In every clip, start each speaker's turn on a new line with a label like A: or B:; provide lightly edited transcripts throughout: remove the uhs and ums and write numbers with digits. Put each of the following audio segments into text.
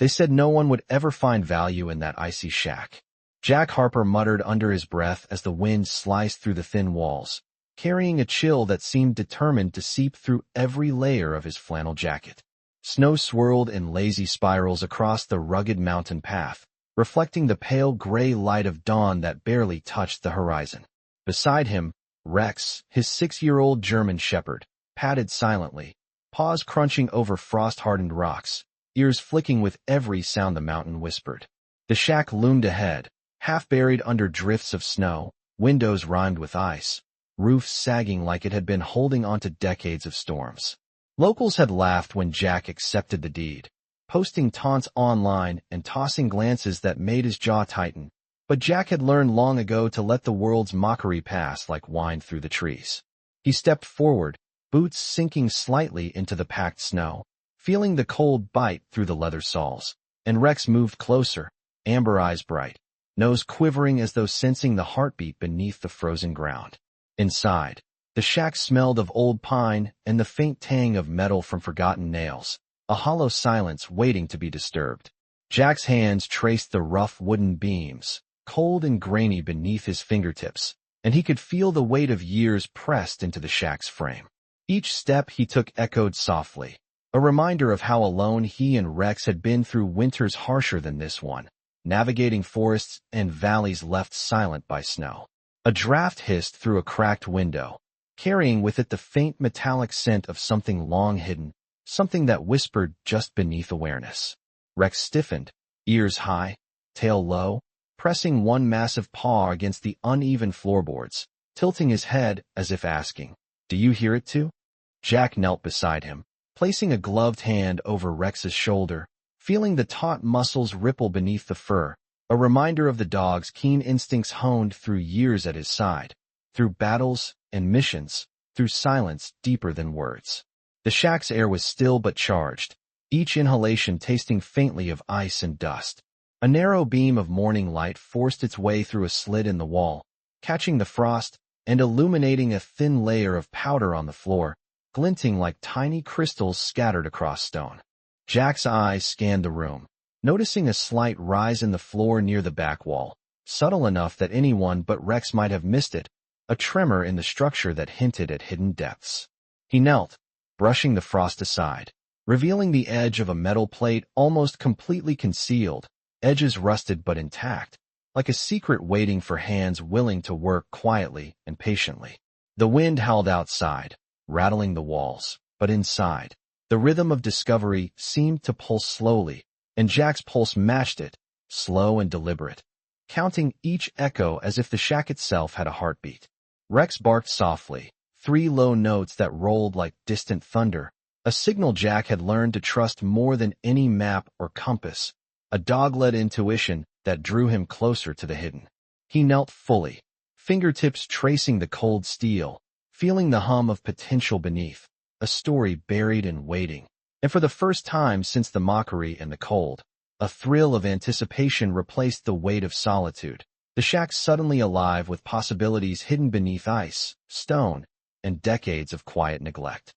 A: They said no one would ever find value in that icy shack. Jack Harper muttered under his breath as the wind sliced through the thin walls, carrying a chill that seemed determined to seep through every layer of his flannel jacket. Snow swirled in lazy spirals across the rugged mountain path, reflecting the pale gray light of dawn that barely touched the horizon. Beside him, Rex, his 6-year-old German shepherd, padded silently, paws crunching over frost-hardened rocks, ears flicking with every sound the mountain whispered. The shack loomed ahead, half buried under drifts of snow, windows rimed with ice, roof sagging like it had been holding onto decades of storms. Locals had laughed when Jack accepted the deed, posting taunts online and tossing glances that made his jaw tighten, but Jack had learned long ago to let the world's mockery pass like wine through the trees. He stepped forward, boots sinking slightly into the packed snow, feeling the cold bite through the leather soles, and Rex moved closer, amber eyes bright, nose quivering as though sensing the heartbeat beneath the frozen ground. Inside, the shack smelled of old pine and the faint tang of metal from forgotten nails, a hollow silence waiting to be disturbed. Jack's hands traced the rough wooden beams, cold and grainy beneath his fingertips, and he could feel the weight of years pressed into the shack's frame. Each step he took echoed softly, a reminder of how alone he and Rex had been through winters harsher than this one, navigating forests and valleys left silent by snow. A draft hissed through a cracked window, carrying with it the faint metallic scent of something long hidden, something that whispered just beneath awareness. Rex stiffened, ears high, tail low, pressing one massive paw against the uneven floorboards, tilting his head as if asking, "Do you hear it too?" Jack knelt beside him, placing a gloved hand over Rex's shoulder, feeling the taut muscles ripple beneath the fur, a reminder of the dog's keen instincts honed through years at his side, through battles and missions, through silence deeper than words. The shack's air was still but charged, each inhalation tasting faintly of ice and dust. A narrow beam of morning light forced its way through a slit in the wall, catching the frost and illuminating a thin layer of powder on the floor, glinting like tiny crystals scattered across stone. Jack's eyes scanned the room, noticing a slight rise in the floor near the back wall, subtle enough that anyone but Rex might have missed it, a tremor in the structure that hinted at hidden depths. He knelt, brushing the frost aside, revealing the edge of a metal plate almost completely concealed, edges rusted but intact, like a secret waiting for hands willing to work quietly and patiently. The wind howled outside, rattling the walls, but inside, the rhythm of discovery seemed to pulse slowly, and Jack's pulse matched it, slow and deliberate, counting each echo as if the shack itself had a heartbeat. Rex barked softly, 3 low notes that rolled like distant thunder, a signal Jack had learned to trust more than any map or compass, a dog-led intuition that drew him closer to the hidden. He knelt fully, fingertips tracing the cold steel, feeling the hum of potential beneath, a story buried and waiting. And for the first time since the mockery and the cold, a thrill of anticipation replaced the weight of solitude. The shack suddenly alive with possibilities hidden beneath ice, stone, and decades of quiet neglect.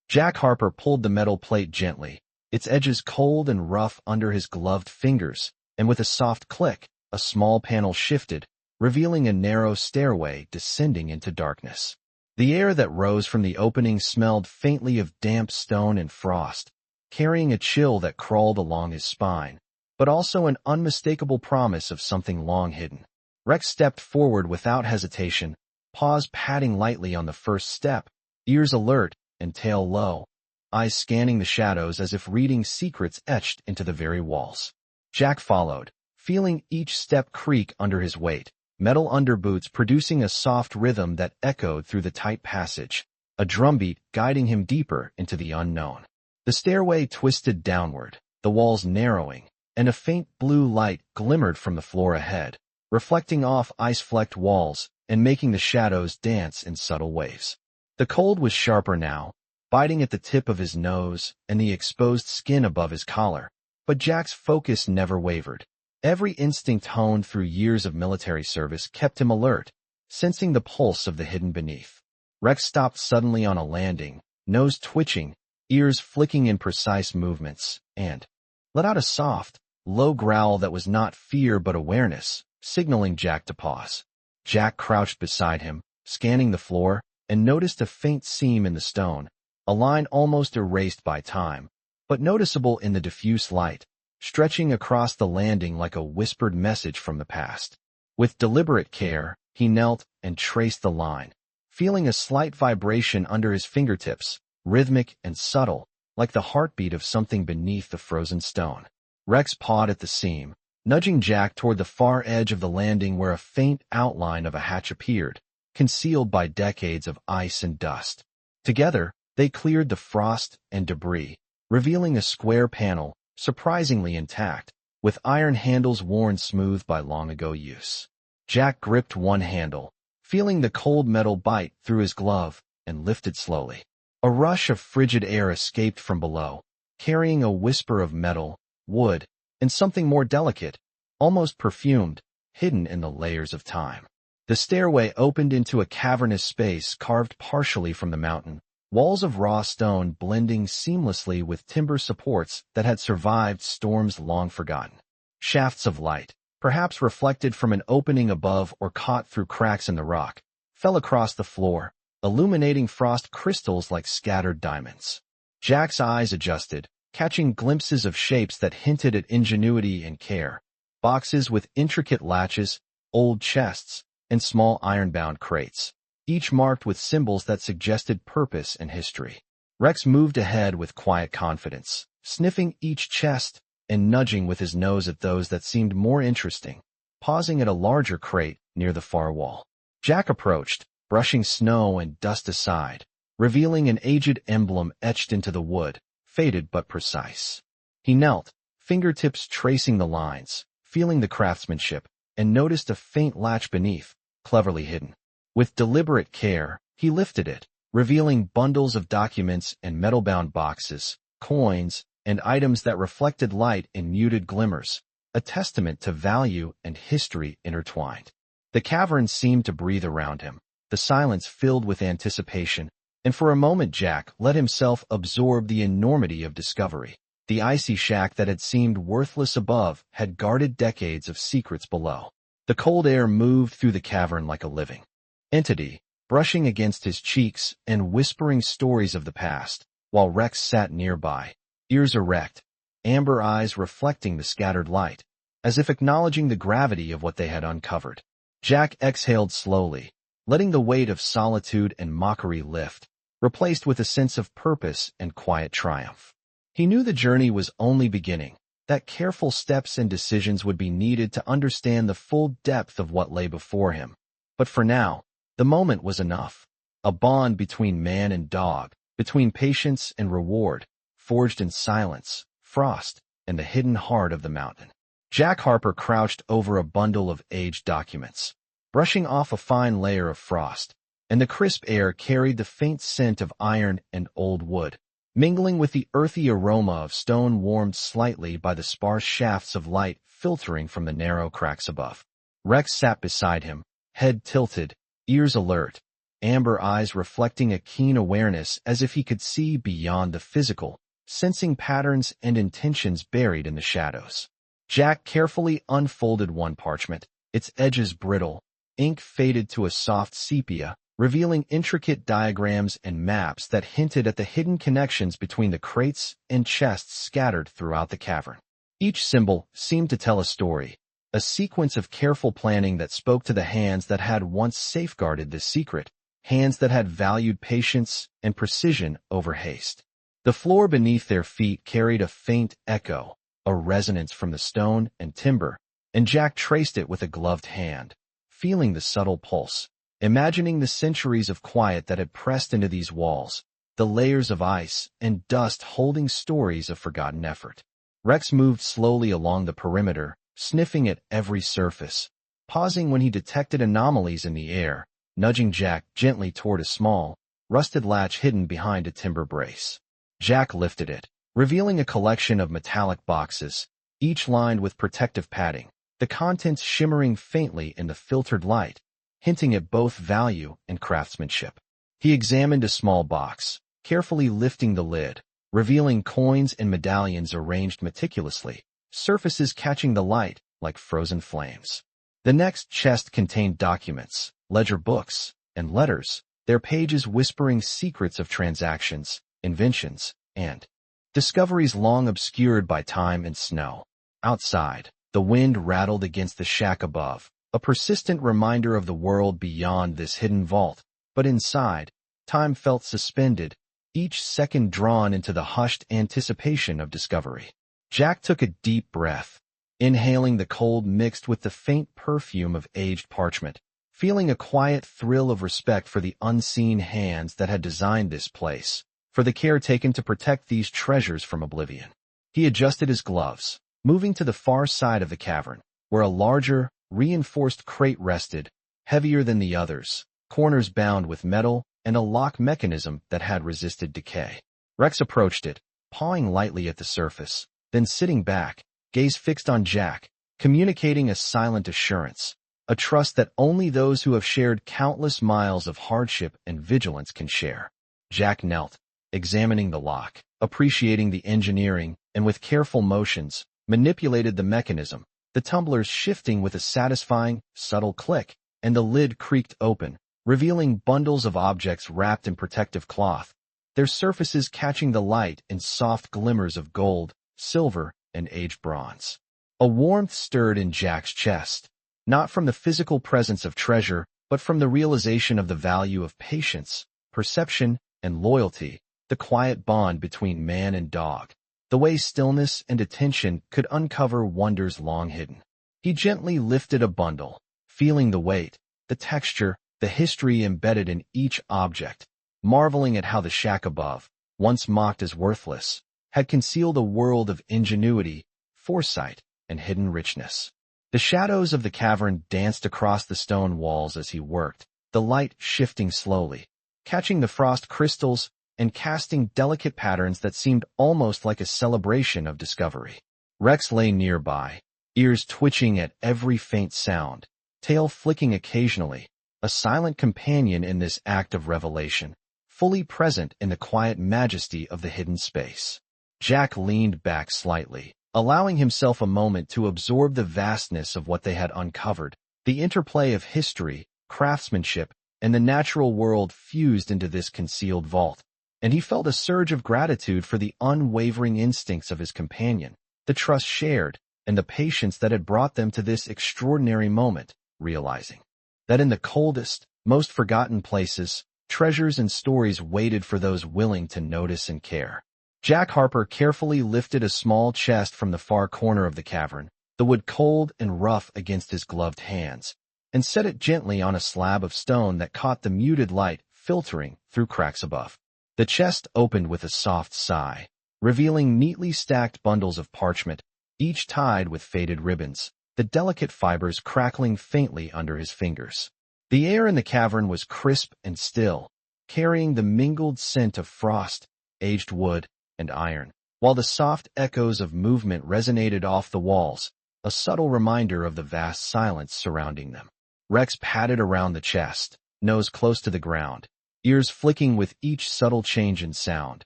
A: Jack Harper pulled the metal plate gently, its edges cold and rough under his gloved fingers, and with a soft click, a small panel shifted, revealing a narrow stairway descending into darkness. The air that rose from the opening smelled faintly of damp stone and frost, carrying a chill that crawled along his spine, but also an unmistakable promise of something long hidden. Rex stepped forward without hesitation, paws patting lightly on the first step, ears alert and tail low, eyes scanning the shadows as if reading secrets etched into the very walls. Jack followed, feeling each step creak under his weight, metal underboots producing a soft rhythm that echoed through the tight passage, a drumbeat guiding him deeper into the unknown. The stairway twisted downward, the walls narrowing, and a faint blue light glimmered from the floor ahead, reflecting off ice-flecked walls and making the shadows dance in subtle waves. The cold was sharper now, biting at the tip of his nose and the exposed skin above his collar, but Jack's focus never wavered. Every instinct honed through years of military service kept him alert, sensing the pulse of the hidden beneath. Rex stopped suddenly on a landing, nose twitching, ears flicking in precise movements, and let out a soft, low growl that was not fear but awareness, signaling Jack to pause. Jack crouched beside him, scanning the floor, and noticed a faint seam in the stone, a line almost erased by time, but noticeable in the diffuse light, stretching across the landing like a whispered message from the past. With deliberate care, he knelt and traced the line, feeling a slight vibration under his fingertips, rhythmic and subtle, like the heartbeat of something beneath the frozen stone. Rex pawed at the seam, nudging Jack toward the far edge of the landing where a faint outline of a hatch appeared, concealed by decades of ice and dust. Together, they cleared the frost and debris, revealing a square panel, surprisingly intact, with iron handles worn smooth by long-ago use. Jack gripped one handle, feeling the cold metal bite through his glove, and lifted slowly. A rush of frigid air escaped from below, carrying a whisper of metal, wood, and something more delicate, almost perfumed, hidden in the layers of time. The stairway opened into a cavernous space carved partially from the mountain, walls of raw stone blending seamlessly with timber supports that had survived storms long forgotten. Shafts of light, perhaps reflected from an opening above or caught through cracks in the rock, fell across the floor, illuminating frost crystals like scattered diamonds. Jack's eyes adjusted, catching glimpses of shapes that hinted at ingenuity and care. Boxes with intricate latches, old chests, and small iron-bound crates, each marked with symbols that suggested purpose and history. Rex moved ahead with quiet confidence, sniffing each chest and nudging with his nose at those that seemed more interesting, pausing at a larger crate near the far wall. Jack approached, brushing snow and dust aside, revealing an aged emblem etched into the wood, faded but precise. He knelt, fingertips tracing the lines, feeling the craftsmanship, and noticed a faint latch beneath, cleverly hidden. With deliberate care, he lifted it, revealing bundles of documents and metal-bound boxes, coins, and items that reflected light in muted glimmers, a testament to value and history intertwined. The caverns seemed to breathe around him, the silence filled with anticipation, and for a moment Jack let himself absorb the enormity of discovery. The icy shack that had seemed worthless above had guarded decades of secrets below. The cold air moved through the cavern like a living entity, brushing against his cheeks and whispering stories of the past, while Rex sat nearby, ears erect, amber eyes reflecting the scattered light, as if acknowledging the gravity of what they had uncovered. Jack exhaled slowly, letting the weight of solitude and mockery lift, replaced with a sense of purpose and quiet triumph. He knew the journey was only beginning, that careful steps and decisions would be needed to understand the full depth of what lay before him. But for now, the moment was enough. A bond between man and dog, between patience and reward, forged in silence, frost, and the hidden heart of the mountain. Jack Harper crouched over a bundle of aged documents, brushing off a fine layer of frost, and the crisp air carried the faint scent of iron and old wood, mingling with the earthy aroma of stone warmed slightly by the sparse shafts of light filtering from the narrow cracks above. Rex sat beside him, head tilted, ears alert, amber eyes reflecting a keen awareness as if he could see beyond the physical, sensing patterns and intentions buried in the shadows. Jack carefully unfolded one parchment, its edges brittle, ink faded to a soft sepia, revealing intricate diagrams and maps that hinted at the hidden connections between the crates and chests scattered throughout the cavern. Each symbol seemed to tell a story, a sequence of careful planning that spoke to the hands that had once safeguarded this secret, hands that had valued patience and precision over haste. The floor beneath their feet carried a faint echo, a resonance from the stone and timber, and Jack traced it with a gloved hand, feeling the subtle pulse, imagining the centuries of quiet that had pressed into these walls, the layers of ice and dust holding stories of forgotten effort. Rex moved slowly along the perimeter, sniffing at every surface, pausing when he detected anomalies in the air, nudging Jack gently toward a small, rusted latch hidden behind a timber brace. Jack lifted it, revealing a collection of metallic boxes, each lined with protective padding, the contents shimmering faintly in the filtered light, hinting at both value and craftsmanship. He examined a small box, carefully lifting the lid, revealing coins and medallions arranged meticulously, surfaces catching the light like frozen flames. The next chest contained documents, ledger books, and letters, their pages whispering secrets of transactions, inventions, and discoveries long obscured by time and snow. Outside, the wind rattled against the shack above, a persistent reminder of the world beyond this hidden vault. But inside, time felt suspended, each second drawn into the hushed anticipation of discovery. Jack took a deep breath, inhaling the cold mixed with the faint perfume of aged parchment, feeling a quiet thrill of respect for the unseen hands that had designed this place, for the care taken to protect these treasures from oblivion. He adjusted his gloves, moving to the far side of the cavern, where a larger, reinforced crate rested, heavier than the others, corners bound with metal, and a lock mechanism that had resisted decay. Rex approached it, pawing lightly at the surface, then sitting back, gaze fixed on Jack, communicating a silent assurance, a trust that only those who have shared countless miles of hardship and vigilance can share. Jack knelt, examining the lock, appreciating the engineering, and with careful motions, manipulated the mechanism, the tumblers shifting with a satisfying, subtle click, and the lid creaked open, revealing bundles of objects wrapped in protective cloth, their surfaces catching the light in soft glimmers of gold, silver, and aged bronze. A warmth stirred in Jack's chest, not from the physical presence of treasure, but from the realization of the value of patience, perception, and loyalty, the quiet bond between man and dog, the way stillness and attention could uncover wonders long hidden. He gently lifted a bundle, feeling the weight, the texture, the history embedded in each object, marveling at how the shack above, once mocked as worthless, had concealed a world of ingenuity, foresight, and hidden richness. The shadows of the cavern danced across the stone walls as he worked, the light shifting slowly, catching the frost crystals and casting delicate patterns that seemed almost like a celebration of discovery. Rex lay nearby, ears twitching at every faint sound, tail flicking occasionally, a silent companion in this act of revelation, fully present in the quiet majesty of the hidden space. Jack leaned back slightly, allowing himself a moment to absorb the vastness of what they had uncovered, the interplay of history, craftsmanship, and the natural world fused into this concealed vault. And he felt a surge of gratitude for the unwavering instincts of his companion, the trust shared, and the patience that had brought them to this extraordinary moment, realizing that in the coldest, most forgotten places, treasures and stories waited for those willing to notice and care. Jack Harper carefully lifted a small chest from the far corner of the cavern, the wood cold and rough against his gloved hands, and set it gently on a slab of stone that caught the muted light filtering through cracks above. The chest opened with a soft sigh, revealing neatly stacked bundles of parchment, each tied with faded ribbons, the delicate fibers crackling faintly under his fingers. The air in the cavern was crisp and still, carrying the mingled scent of frost, aged wood, and iron, while the soft echoes of movement resonated off the walls, a subtle reminder of the vast silence surrounding them. Rex padded around the chest, nose close to the ground, ears flicking with each subtle change in sound,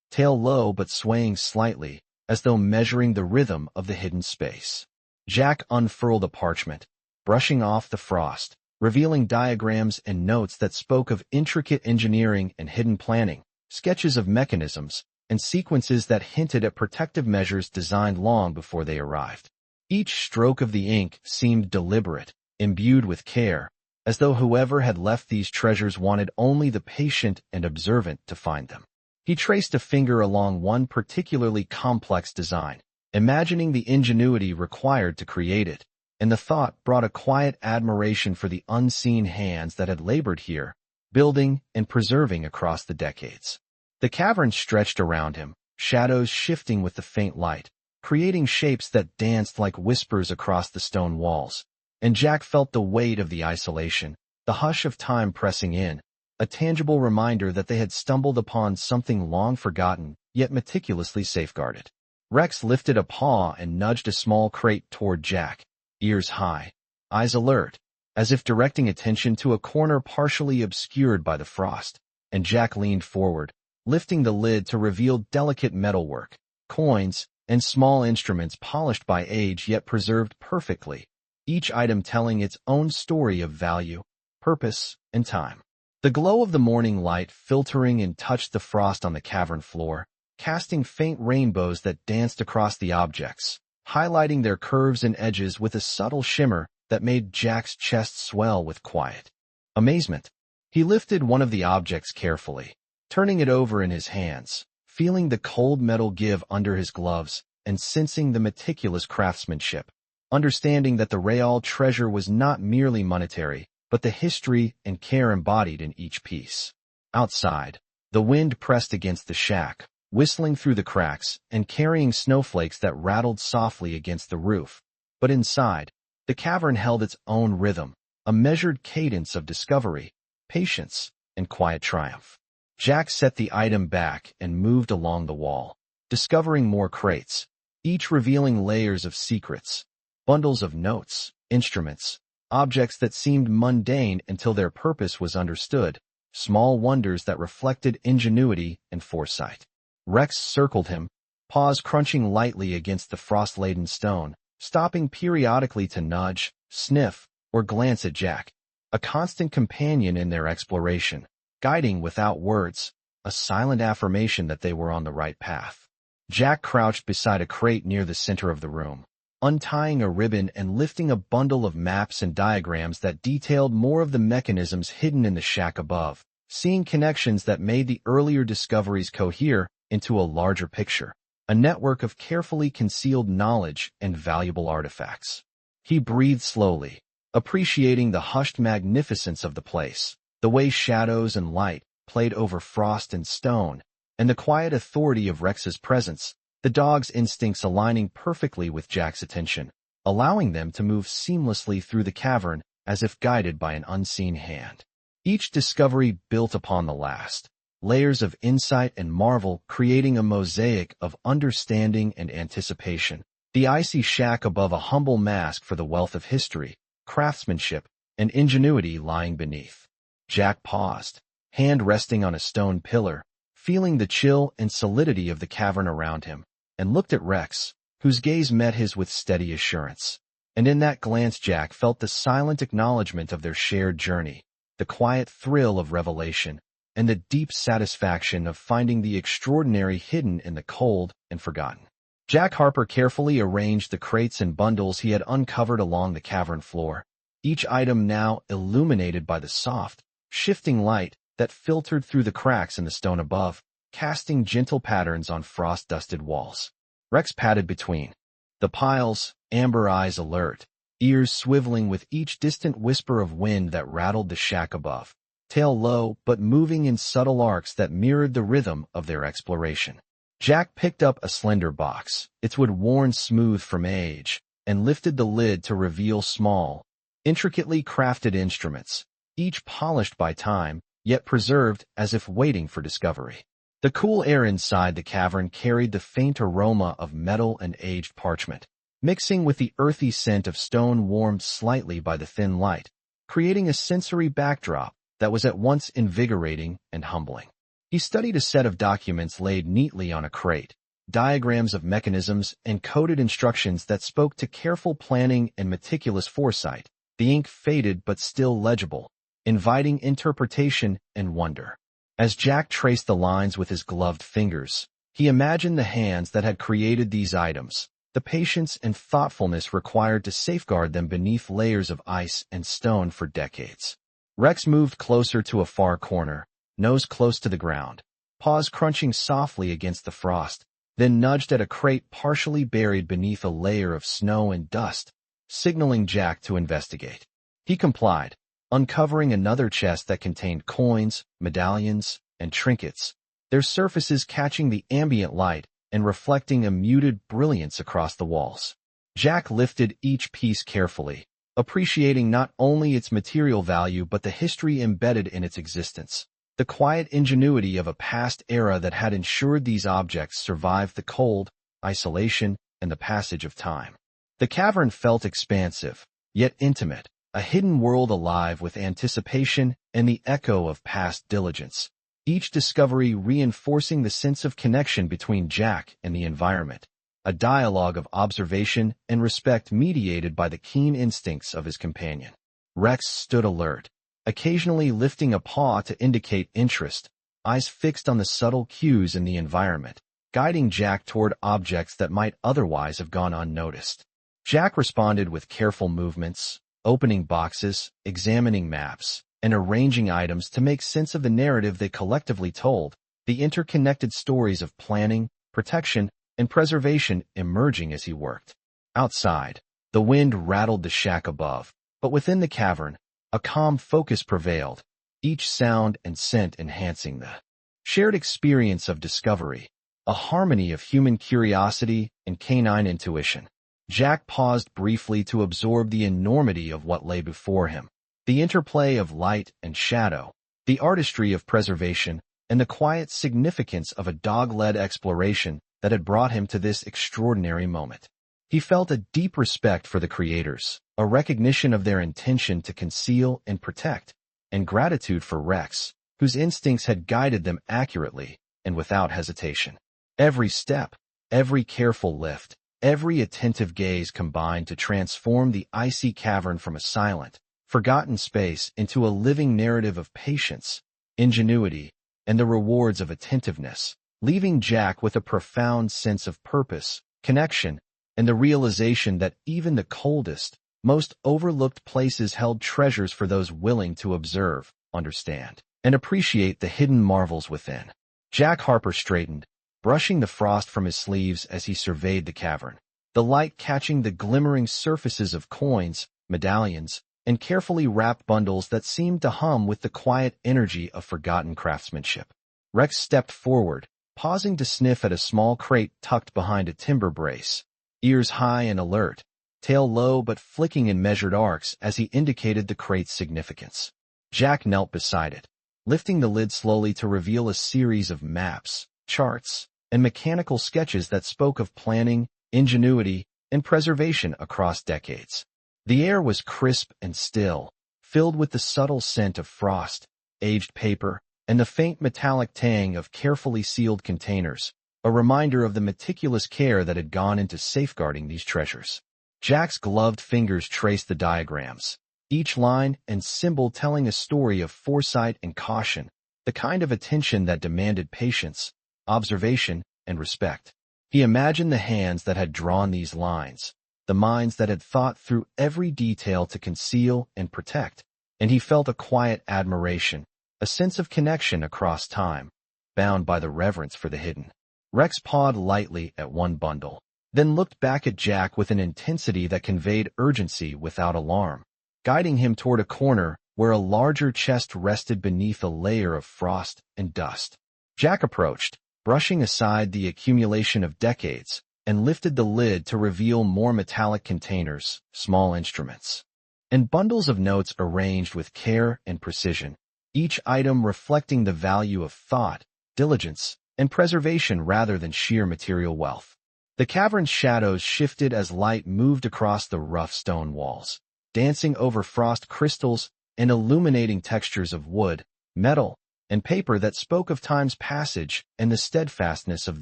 A: tail low but swaying slightly, as though measuring the rhythm of the hidden space. Jack unfurled a parchment, brushing off the frost, revealing diagrams and notes that spoke of intricate engineering and hidden planning, sketches of mechanisms, and sequences that hinted at protective measures designed long before they arrived. Each stroke of the ink seemed deliberate, imbued with care, as though whoever had left these treasures wanted only the patient and observant to find them. He traced a finger along one particularly complex design, imagining the ingenuity required to create it, and the thought brought a quiet admiration for the unseen hands that had labored here, building and preserving across the decades. The cavern stretched around him, shadows shifting with the faint light, creating shapes that danced like whispers across the stone walls. And Jack felt the weight of the isolation, the hush of time pressing in, a tangible reminder that they had stumbled upon something long forgotten, yet meticulously safeguarded. Rex lifted a paw and nudged a small crate toward Jack, ears high, eyes alert, as if directing attention to a corner partially obscured by the frost, and Jack leaned forward, lifting the lid to reveal delicate metalwork, coins, and small instruments polished by age yet preserved perfectly, each item telling its own story of value, purpose, and time. The glow of the morning light filtering in touched the frost on the cavern floor, casting faint rainbows that danced across the objects, highlighting their curves and edges with a subtle shimmer that made Jack's chest swell with quiet amazement. He lifted one of the objects carefully, turning it over in his hands, feeling the cold metal give under his gloves and sensing the meticulous craftsmanship, understanding that the real treasure was not merely monetary, but the history and care embodied in each piece. Outside, the wind pressed against the shack, whistling through the cracks and carrying snowflakes that rattled softly against the roof. But inside, the cavern held its own rhythm, a measured cadence of discovery, patience, and quiet triumph. Jack set the item back and moved along the wall, discovering more crates, each revealing layers of secrets, bundles of notes, instruments, objects that seemed mundane until their purpose was understood, small wonders that reflected ingenuity and foresight. Rex circled him, paws crunching lightly against the frost-laden stone, stopping periodically to nudge, sniff, or glance at Jack, a constant companion in their exploration, guiding without words, a silent affirmation that they were on the right path. Jack crouched beside a crate near the center of the room, untying a ribbon and lifting a bundle of maps and diagrams that detailed more of the mechanisms hidden in the shack above, seeing connections that made the earlier discoveries cohere into a larger picture, a network of carefully concealed knowledge and valuable artifacts. He breathed slowly, appreciating the hushed magnificence of the place, the way shadows and light played over frost and stone, and the quiet authority of Rex's presence, the dog's instincts aligning perfectly with Jack's attention, allowing them to move seamlessly through the cavern as if guided by an unseen hand. Each discovery built upon the last, layers of insight and marvel creating a mosaic of understanding and anticipation. The icy shack above a humble mask for the wealth of history, craftsmanship, and ingenuity lying beneath. Jack paused, hand resting on a stone pillar, feeling the chill and solidity of the cavern around him, and looked at Rex, whose gaze met his with steady assurance. And in that glance Jack felt the silent acknowledgement of their shared journey, the quiet thrill of revelation, and the deep satisfaction of finding the extraordinary hidden in the cold and forgotten. Jack Harper carefully arranged the crates and bundles he had uncovered along the cavern floor, each item now illuminated by the soft, shifting light that filtered through the cracks in the stone above, casting gentle patterns on frost-dusted walls. Rex padded between the piles, amber eyes alert, ears swiveling with each distant whisper of wind that rattled the shack above, tail low but moving in subtle arcs that mirrored the rhythm of their exploration. Jack picked up a slender box, its wood worn smooth from age, and lifted the lid to reveal small, intricately crafted instruments, each polished by time, yet preserved as if waiting for discovery. The cool air inside the cavern carried the faint aroma of metal and aged parchment, mixing with the earthy scent of stone warmed slightly by the thin light, creating a sensory backdrop that was at once invigorating and humbling. He studied a set of documents laid neatly on a crate, diagrams of mechanisms and coded instructions that spoke to careful planning and meticulous foresight. The ink faded but still legible, inviting interpretation and wonder. As Jack traced the lines with his gloved fingers, he imagined the hands that had created these items, the patience and thoughtfulness required to safeguard them beneath layers of ice and stone for decades. Rex moved closer to a far corner, nose close to the ground, paws crunching softly against the frost, then nudged at a crate partially buried beneath a layer of snow and dust, signaling Jack to investigate. He complied, uncovering another chest that contained coins, medallions, and trinkets, their surfaces catching the ambient light and reflecting a muted brilliance across the walls. Jack lifted each piece carefully, appreciating not only its material value but the history embedded in its existence, the quiet ingenuity of a past era that had ensured these objects survived the cold, isolation, and the passage of time. The cavern felt expansive, yet intimate, a hidden world alive with anticipation and the echo of past diligence. each discovery reinforcing the sense of connection between Jack and the environment, a dialogue of observation and respect mediated by the keen instincts of his companion. Rex stood alert, occasionally lifting a paw to indicate interest, eyes fixed on the subtle cues in the environment, guiding Jack toward objects that might otherwise have gone unnoticed. Jack responded with careful movements, opening boxes, examining maps, and arranging items to make sense of the narrative they collectively told, the interconnected stories of planning, protection, and preservation emerging as he worked. Outside, the wind rattled the shack above, but within the cavern, a calm focus prevailed, each sound and scent enhancing the shared experience of discovery, a harmony of human curiosity and canine intuition. Jack paused briefly to absorb the enormity of what lay before him, the interplay of light and shadow, the artistry of preservation, and the quiet significance of a dog-led exploration that had brought him to this extraordinary moment. He felt a deep respect for the creators, a recognition of their intention to conceal and protect, and gratitude for Rex, whose instincts had guided them accurately and without hesitation. Every step, every careful lift, every attentive gaze combined to transform the icy cavern from a silent, forgotten space into a living narrative of patience, ingenuity, and the rewards of attentiveness, leaving Jack with a profound sense of purpose, connection, and the realization that even the coldest, most overlooked places held treasures for those willing to observe, understand, and appreciate the hidden marvels within. Jack Harper straightened, brushing the frost from his sleeves as he surveyed the cavern, the light catching the glimmering surfaces of coins, medallions, and carefully wrapped bundles that seemed to hum with the quiet energy of forgotten craftsmanship. Rex stepped forward, pausing to sniff at a small crate tucked behind a timber brace, ears high and alert, tail low but flicking in measured arcs as he indicated the crate's significance. Jack knelt beside it, lifting the lid slowly to reveal a series of maps, charts, and mechanical sketches that spoke of planning, ingenuity, and preservation across decades. The air was crisp and still, filled with the subtle scent of frost, aged paper, and the faint metallic tang of carefully sealed containers, a reminder of the meticulous care that had gone into safeguarding these treasures. Jack's gloved fingers traced the diagrams, each line and symbol telling a story of foresight and caution, the kind of attention that demanded patience, observation, and respect. He imagined the hands that had drawn these lines, the minds that had thought through every detail to conceal and protect, and he felt a quiet admiration, a sense of connection across time, bound by the reverence for the hidden. Rex pawed lightly at one bundle, then looked back at Jack with an intensity that conveyed urgency without alarm, guiding him toward a corner where a larger chest rested beneath a layer of frost and dust. Jack approached, brushing aside the accumulation of decades, and lifted the lid to reveal more metallic containers, small instruments, and bundles of notes arranged with care and precision, each item reflecting the value of thought, diligence, and preservation rather than sheer material wealth. The cavern's shadows shifted as light moved across the rough stone walls, dancing over frost crystals and illuminating textures of wood, metal, and paper that spoke of time's passage and the steadfastness of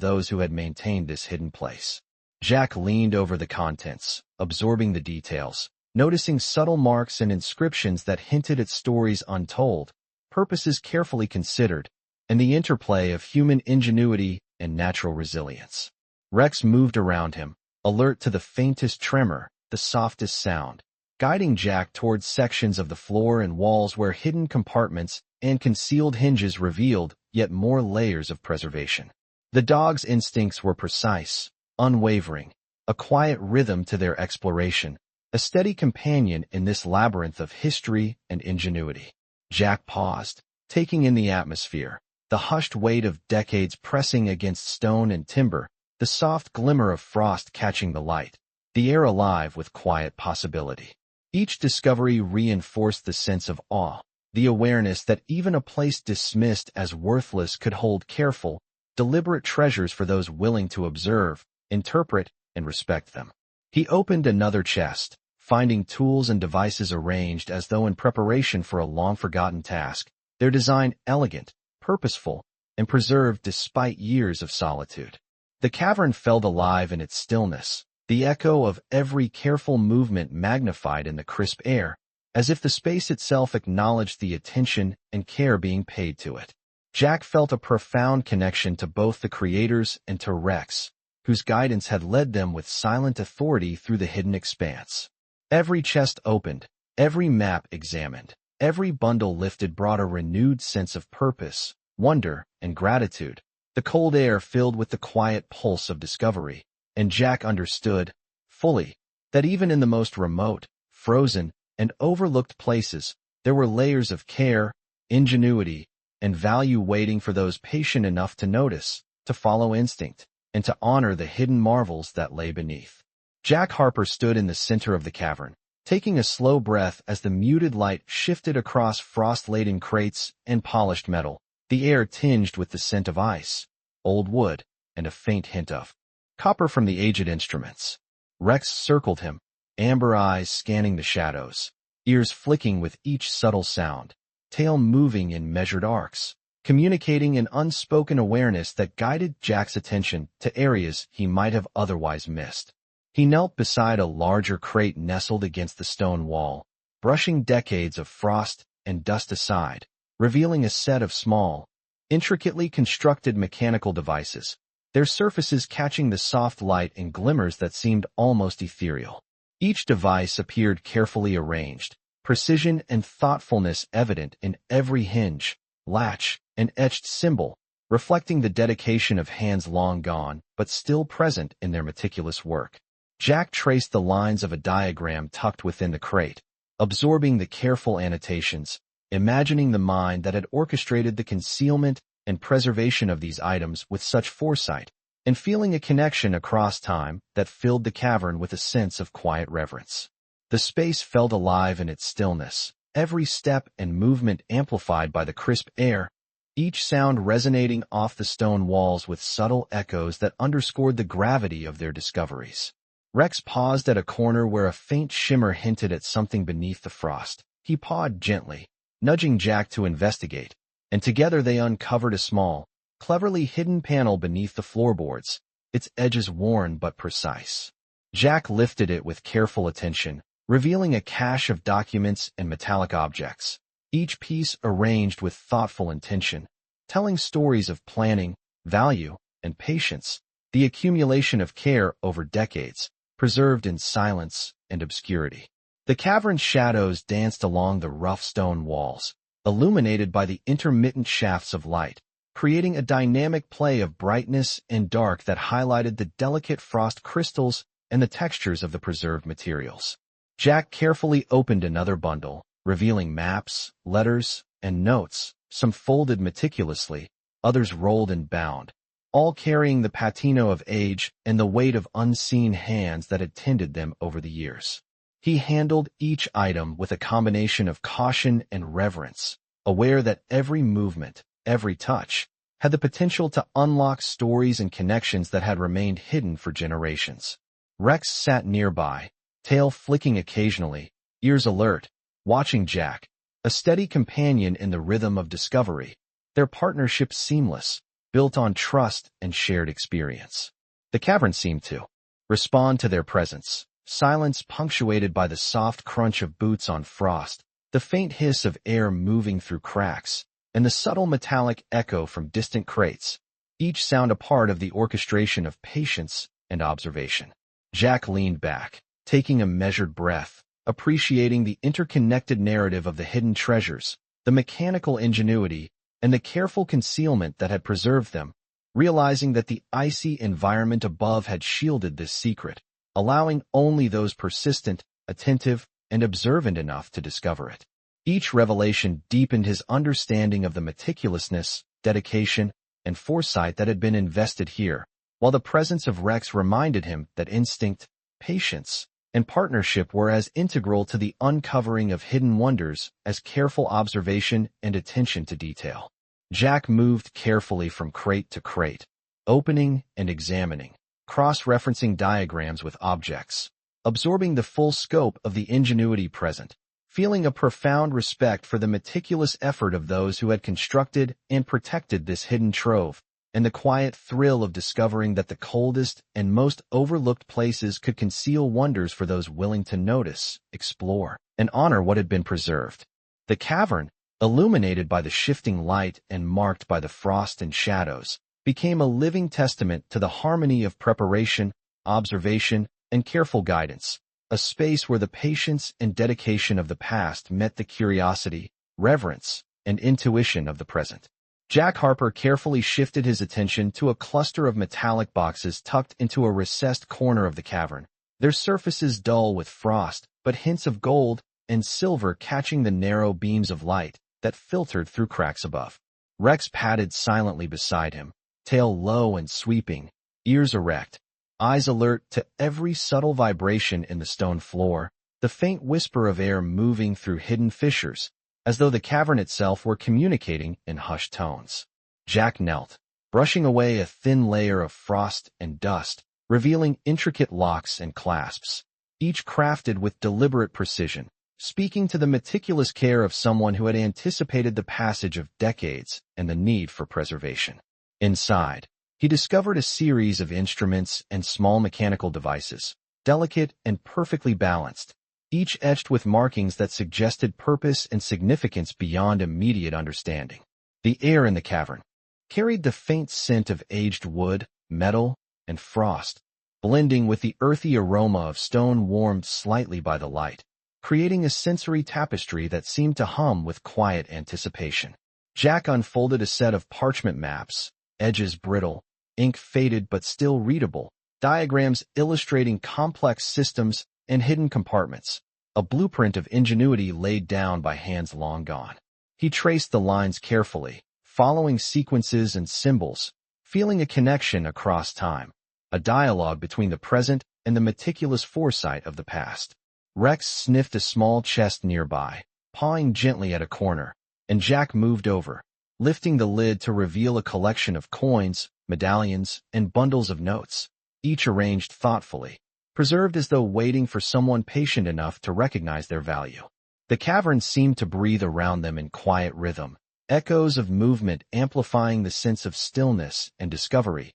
A: those who had maintained this hidden place. Jack leaned over the contents, absorbing the details, noticing subtle marks and inscriptions that hinted at stories untold, purposes carefully considered, and the interplay of human ingenuity and natural resilience. Rex moved around him, alert to the faintest tremor, the softest sound, guiding Jack towards sections of the floor and walls where hidden compartments and concealed hinges revealed yet more layers of preservation. The dog's instincts were precise, unwavering, a quiet rhythm to their exploration, a steady companion in this labyrinth of history and ingenuity. Jack paused, taking in the atmosphere, the hushed weight of decades pressing against stone and timber, the soft glimmer of frost catching the light, the air alive with quiet possibility. Each discovery reinforced the sense of awe, the awareness that even a place dismissed as worthless could hold careful, deliberate treasures for those willing to observe, interpret, and respect them. He opened another chest, finding tools and devices arranged as though in preparation for a long-forgotten task, their design elegant, purposeful, and preserved despite years of solitude. The cavern felt alive in its stillness, the echo of every careful movement magnified in the crisp air, as if the space itself acknowledged the attention and care being paid to it. Jack felt a profound connection to both the creators and to Rex, whose guidance had led them with silent authority through the hidden expanse. Every chest opened, every map examined, every bundle lifted brought a renewed sense of purpose, wonder, and gratitude. The cold air filled with the quiet pulse of discovery, and Jack understood, fully, that even in the most remote, frozen, and overlooked places, there were layers of care, ingenuity, and value waiting for those patient enough to notice, to follow instinct, and to honor the hidden marvels that lay beneath. Jack Harper stood in the center of the cavern, taking a slow breath as the muted light shifted across frost-laden crates and polished metal, the air tinged with the scent of ice, old wood, and a faint hint of copper from the aged instruments. Rex circled him, amber eyes scanning the shadows, ears flicking with each subtle sound, tail moving in measured arcs, communicating an unspoken awareness that guided Jack's attention to areas he might have otherwise missed. He knelt beside a larger crate nestled against the stone wall, brushing decades of frost and dust aside, revealing a set of small, intricately constructed mechanical devices, their surfaces catching the soft light in glimmers that seemed almost ethereal. Each device appeared carefully arranged, precision and thoughtfulness evident in every hinge, latch, and etched symbol, reflecting the dedication of hands long gone but still present in their meticulous work. Jack traced the lines of a diagram tucked within the crate, absorbing the careful annotations, imagining the mind that had orchestrated the concealment and preservation of these items with such foresight, and feeling a connection across time that filled the cavern with a sense of quiet reverence. The space felt alive in its stillness, every step and movement amplified by the crisp air, each sound resonating off the stone walls with subtle echoes that underscored the gravity of their discoveries. Rex paused at a corner where a faint shimmer hinted at something beneath the frost. He pawed gently, nudging Jack to investigate, and together they uncovered a small, cleverly hidden panel beneath the floorboards, its edges worn but precise. Jack lifted it with careful attention, revealing a cache of documents and metallic objects, each piece arranged with thoughtful intention, telling stories of planning, value, and patience, the accumulation of care over decades, preserved in silence and obscurity. The cavern's shadows danced along the rough stone walls, illuminated by the intermittent shafts of light, creating a dynamic play of brightness and dark that highlighted the delicate frost crystals and the textures of the preserved materials. Jack carefully opened another bundle, revealing maps, letters, and notes, some folded meticulously, others rolled and bound, all carrying the patina of age and the weight of unseen hands that had tended them over the years. He handled each item with a combination of caution and reverence, aware that every movement, every touch, had the potential to unlock stories and connections that had remained hidden for generations. Rex sat nearby, tail flicking occasionally, ears alert, watching Jack, a steady companion in the rhythm of discovery, their partnership seamless, built on trust and shared experience. The cavern seemed to respond to their presence, silence punctuated by the soft crunch of boots on frost, the faint hiss of air moving through cracks, and the subtle metallic echo from distant crates, each sound a part of the orchestration of patience and observation. Jack leaned back, taking a measured breath, appreciating the interconnected narrative of the hidden treasures, the mechanical ingenuity, and the careful concealment that had preserved them, realizing that the icy environment above had shielded this secret, allowing only those persistent, attentive, and observant enough to discover it. Each revelation deepened his understanding of the meticulousness, dedication, and foresight that had been invested here, while the presence of Rex reminded him that instinct, patience, and partnership were as integral to the uncovering of hidden wonders as careful observation and attention to detail. Jack moved carefully from crate to crate, opening and examining, cross-referencing diagrams with objects, absorbing the full scope of the ingenuity present, feeling a profound respect for the meticulous effort of those who had constructed and protected this hidden trove, and the quiet thrill of discovering that the coldest and most overlooked places could conceal wonders for those willing to notice, explore, and honor what had been preserved. The cavern, illuminated by the shifting light and marked by the frost and shadows, became a living testament to the harmony of preparation, observation, and careful guidance, a space where the patience and dedication of the past met the curiosity, reverence, and intuition of the present. Jack Harper carefully shifted his attention to a cluster of metallic boxes tucked into a recessed corner of the cavern, their surfaces dull with frost, but hints of gold and silver catching the narrow beams of light that filtered through cracks above. Rex padded silently beside him, tail low and sweeping, ears erect, eyes alert to every subtle vibration in the stone floor, the faint whisper of air moving through hidden fissures, as though the cavern itself were communicating in hushed tones. Jack knelt, brushing away a thin layer of frost and dust, revealing intricate locks and clasps, each crafted with deliberate precision, speaking to the meticulous care of someone who had anticipated the passage of decades and the need for preservation. Inside, he discovered a series of instruments and small mechanical devices, delicate and perfectly balanced, each etched with markings that suggested purpose and significance beyond immediate understanding. The air in the cavern carried the faint scent of aged wood, metal, and frost, blending with the earthy aroma of stone warmed slightly by the light, creating a sensory tapestry that seemed to hum with quiet anticipation. Jack unfolded a set of parchment maps, edges brittle, ink faded but still readable, diagrams illustrating complex systems and hidden compartments, a blueprint of ingenuity laid down by hands long gone. He traced the lines carefully, following sequences and symbols, feeling a connection across time, a dialogue between the present and the meticulous foresight of the past. Rex sniffed a small chest nearby, pawing gently at a corner, and Jack moved over, lifting the lid to reveal a collection of coins, medallions, and bundles of notes, each arranged thoughtfully, preserved as though waiting for someone patient enough to recognize their value. The cavern seemed to breathe around them in quiet rhythm, echoes of movement amplifying the sense of stillness and discovery,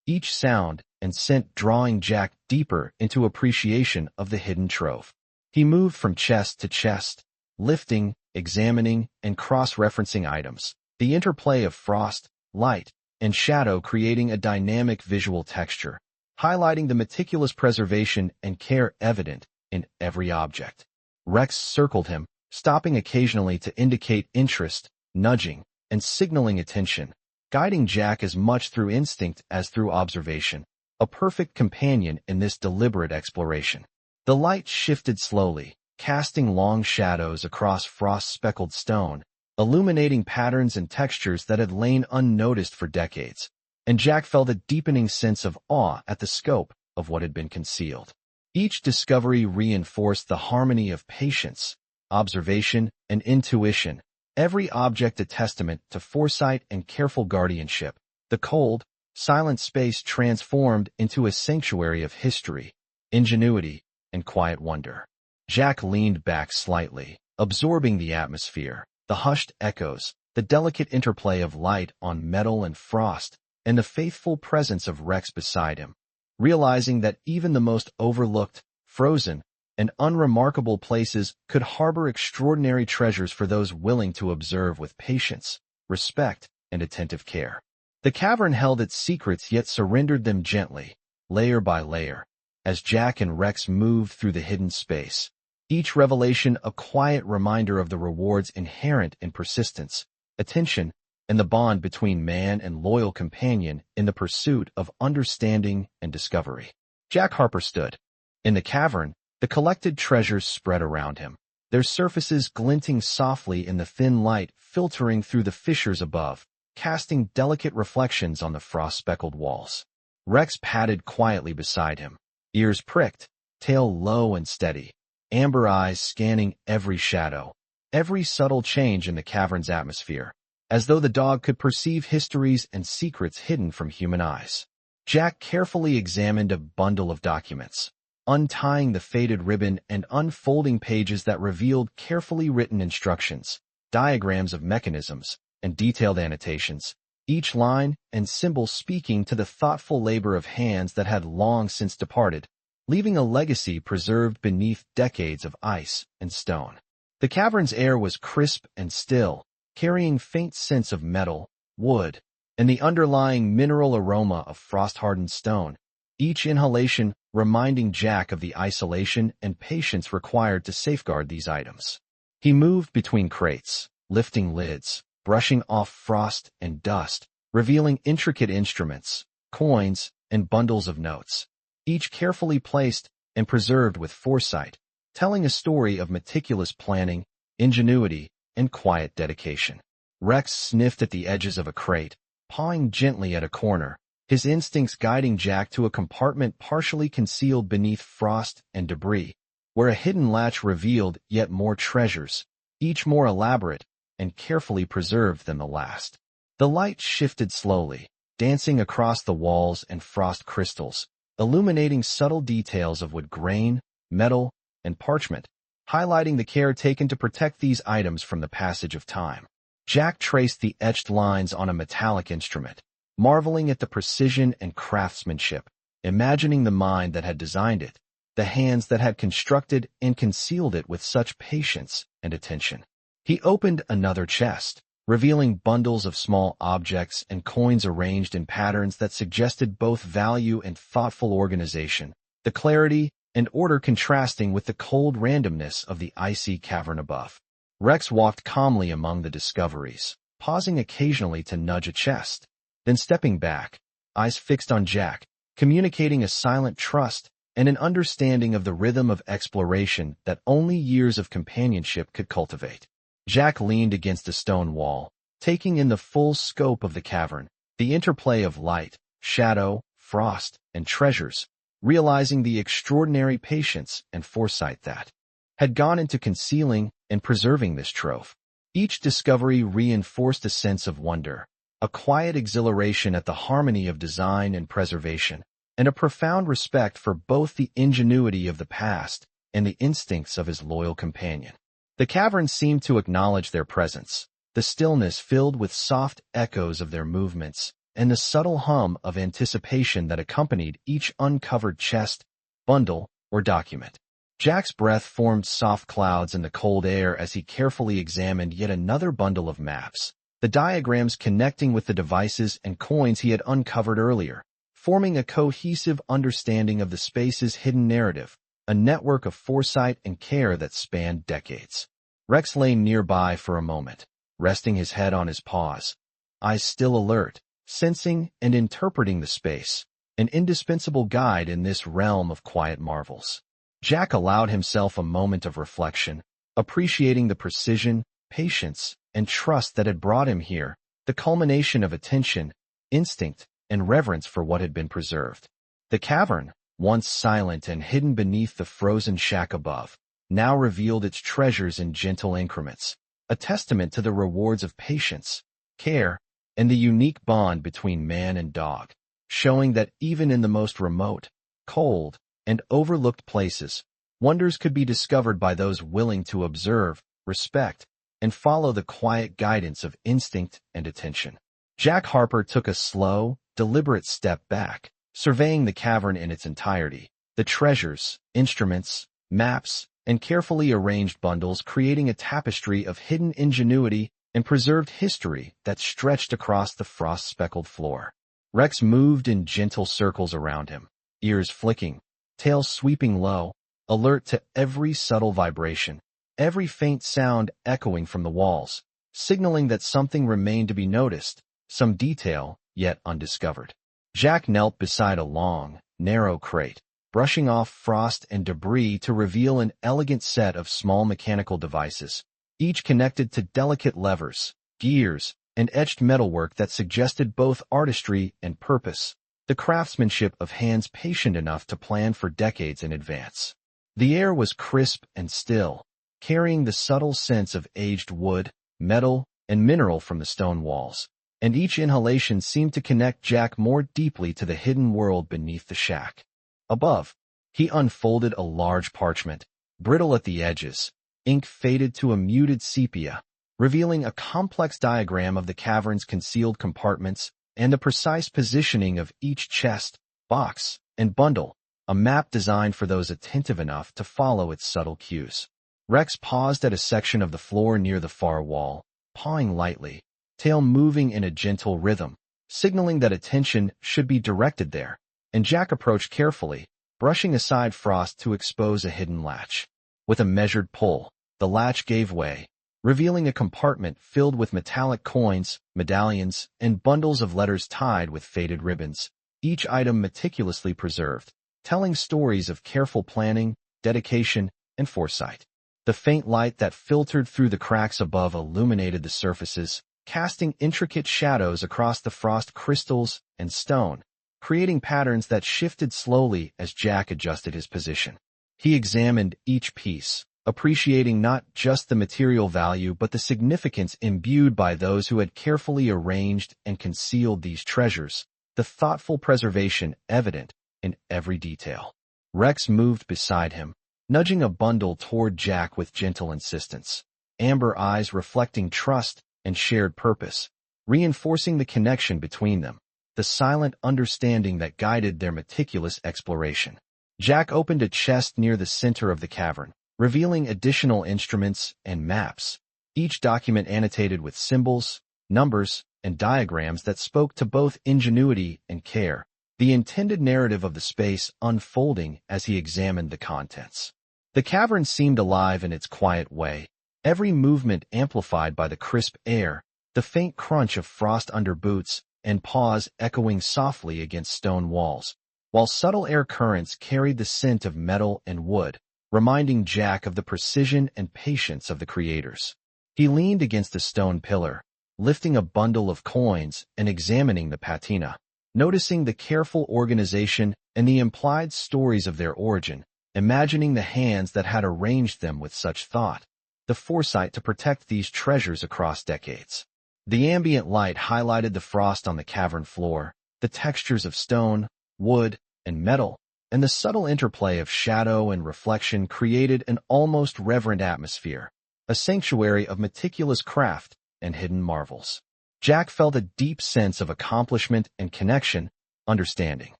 A: each sound and scent drawing Jack deeper into appreciation of the hidden trove. He moved from chest to chest, lifting, examining, and cross-referencing items, the interplay of frost, light, and shadow creating a dynamic visual texture, highlighting the meticulous preservation and care evident in every object. Rex circled him, stopping occasionally to indicate interest, nudging, and signaling attention, guiding Jack as much through instinct as through observation, a perfect companion in this deliberate exploration. The light shifted slowly, casting long shadows across frost-speckled stone, illuminating patterns and textures that had lain unnoticed for decades, and Jack felt a deepening sense of awe at the scope of what had been concealed. Each discovery reinforced the harmony of patience, observation, and intuition, every object a testament to foresight and careful guardianship. The cold, silent space transformed into a sanctuary of history, ingenuity, and quiet wonder. Jack leaned back slightly, absorbing the atmosphere, the hushed echoes, the delicate interplay of light on metal and frost, and the faithful presence of Rex beside him, realizing that even the most overlooked, frozen, and unremarkable places could harbor extraordinary treasures for those willing to observe with patience, respect, and attentive care. The cavern held its secrets yet surrendered them gently, layer by layer, as Jack and Rex moved through the hidden space, each revelation a quiet reminder of the rewards inherent in persistence, attention, and the bond between man and loyal companion in the pursuit of understanding and discovery. Jack Harper stood. In the cavern, the collected treasures spread around him, their surfaces glinting softly in the thin light filtering through the fissures above, casting delicate reflections on the frost-speckled walls. Rex padded quietly beside him, ears pricked, tail low and steady, amber eyes scanning every shadow, every subtle change in the cavern's atmosphere, as though the dog could perceive histories and secrets hidden from human eyes. Jack carefully examined a bundle of documents, untying the faded ribbon and unfolding pages that revealed carefully written instructions, diagrams of mechanisms, and detailed annotations, each line and symbol speaking to the thoughtful labor of hands that had long since departed, leaving a legacy preserved beneath decades of ice and stone. The cavern's air was crisp and still, carrying faint scents of metal, wood, and the underlying mineral aroma of frost-hardened stone, each inhalation reminding Jack of the isolation and patience required to safeguard these items. He moved between crates, lifting lids, brushing off frost and dust, revealing intricate instruments, coins, and bundles of notes, each carefully placed and preserved with foresight, telling a story of meticulous planning, ingenuity, and quiet dedication. Rex sniffed at the edges of a crate, pawing gently at a corner, his instincts guiding Jack to a compartment partially concealed beneath frost and debris, where a hidden latch revealed yet more treasures, each more elaborate and carefully preserved than the last. The light shifted slowly, dancing across the walls and frost crystals, illuminating subtle details of wood grain, metal, and parchment, highlighting the care taken to protect these items from the passage of time. Jack traced the etched lines on a metallic instrument, marveling at the precision and craftsmanship, imagining the mind that had designed it, the hands that had constructed and concealed it with such patience and attention. He opened another chest, revealing bundles of small objects and coins arranged in patterns that suggested both value and thoughtful organization, the clarity and order contrasting with the cold randomness of the icy cavern above. Rex walked calmly among the discoveries, pausing occasionally to nudge a chest, then stepping back, eyes fixed on Jack, communicating a silent trust and an understanding of the rhythm of exploration that only years of companionship could cultivate. Jack leaned against a stone wall, taking in the full scope of the cavern, the interplay of light, shadow, frost, and treasures, realizing the extraordinary patience and foresight that had gone into concealing and preserving this trove. Each discovery reinforced a sense of wonder, a quiet exhilaration at the harmony of design and preservation, and a profound respect for both the ingenuity of the past and the instincts of his loyal companion. The cavern seemed to acknowledge their presence, the stillness filled with soft echoes of their movements, and the subtle hum of anticipation that accompanied each uncovered chest, bundle, or document. Jack's breath formed soft clouds in the cold air as he carefully examined yet another bundle of maps, the diagrams connecting with the devices and coins he had uncovered earlier, forming a cohesive understanding of the space's hidden narrative, a network of foresight and care that spanned decades. Rex lay nearby for a moment, resting his head on his paws, eyes still alert, sensing and interpreting the space, an indispensable guide in this realm of quiet marvels. Jack allowed himself a moment of reflection, appreciating the precision, patience, and trust that had brought him here, the culmination of attention, instinct, and reverence for what had been preserved. The cavern, once silent and hidden beneath the frozen shack above, now revealed its treasures in gentle increments, a testament to the rewards of patience, care, and the unique bond between man and dog, showing that even in the most remote, cold, and overlooked places, wonders could be discovered by those willing to observe, respect, and follow the quiet guidance of instinct and attention. Jack Harper took a slow, deliberate step back, surveying the cavern in its entirety, the treasures, instruments, maps, and carefully arranged bundles creating a tapestry of hidden ingenuity and preserved history that stretched across the frost-speckled floor. Rex moved in gentle circles around him, ears flicking, tail sweeping low, alert to every subtle vibration, every faint sound echoing from the walls, signaling that something remained to be noticed, some detail yet undiscovered. Jack knelt beside a long, narrow crate, brushing off frost and debris to reveal an elegant set of small mechanical devices, each connected to delicate levers, gears, and etched metalwork that suggested both artistry and purpose, the craftsmanship of hands patient enough to plan for decades in advance. The air was crisp and still, carrying the subtle sense of aged wood, metal, and mineral from the stone walls, and each inhalation seemed to connect Jack more deeply to the hidden world beneath the shack. Above, He unfolded a large parchment, brittle at the edges, ink faded to a muted sepia, revealing a complex diagram of the cavern's concealed compartments and the precise positioning of each chest, box, and bundle, a map designed for those attentive enough to follow its subtle cues. Rex paused at a section of the floor near the far wall, pawing lightly, tail moving in a gentle rhythm, signaling that attention should be directed there, and Jack approached carefully, brushing aside frost to expose a hidden latch. With a measured pull, the latch gave way, revealing a compartment filled with metallic coins, medallions, and bundles of letters tied with faded ribbons, each item meticulously preserved, telling stories of careful planning, dedication, and foresight. The faint light that filtered through the cracks above illuminated the surfaces, casting intricate shadows across the frost crystals and stone, creating patterns that shifted slowly as Jack adjusted his position. He examined each piece, appreciating not just the material value but the significance imbued by those who had carefully arranged and concealed these treasures, the thoughtful preservation evident in every detail. Rex moved beside him, nudging a bundle toward Jack with gentle insistence, amber eyes reflecting trust and shared purpose, reinforcing the connection between them, the silent understanding that guided their meticulous exploration. Jack opened a chest near the center of the cavern, revealing additional instruments and maps, each document annotated with symbols, numbers, and diagrams that spoke to both ingenuity and care, the intended narrative of the space unfolding as he examined the contents. The cavern seemed alive in its quiet way, every movement amplified by the crisp air, the faint crunch of frost under boots, and paws echoing softly against stone walls, while subtle air currents carried the scent of metal and wood, reminding Jack of the precision and patience of the creators. He leaned against a stone pillar, lifting a bundle of coins and examining the patina, noticing the careful organization and the implied stories of their origin, imagining the hands that had arranged them with such thought, the foresight to protect these treasures across decades. The ambient light highlighted the frost on the cavern floor, the textures of stone, wood, and metal, and the subtle interplay of shadow and reflection created an almost reverent atmosphere, a sanctuary of meticulous craft and hidden marvels. Jack felt a deep sense of accomplishment and connection, understanding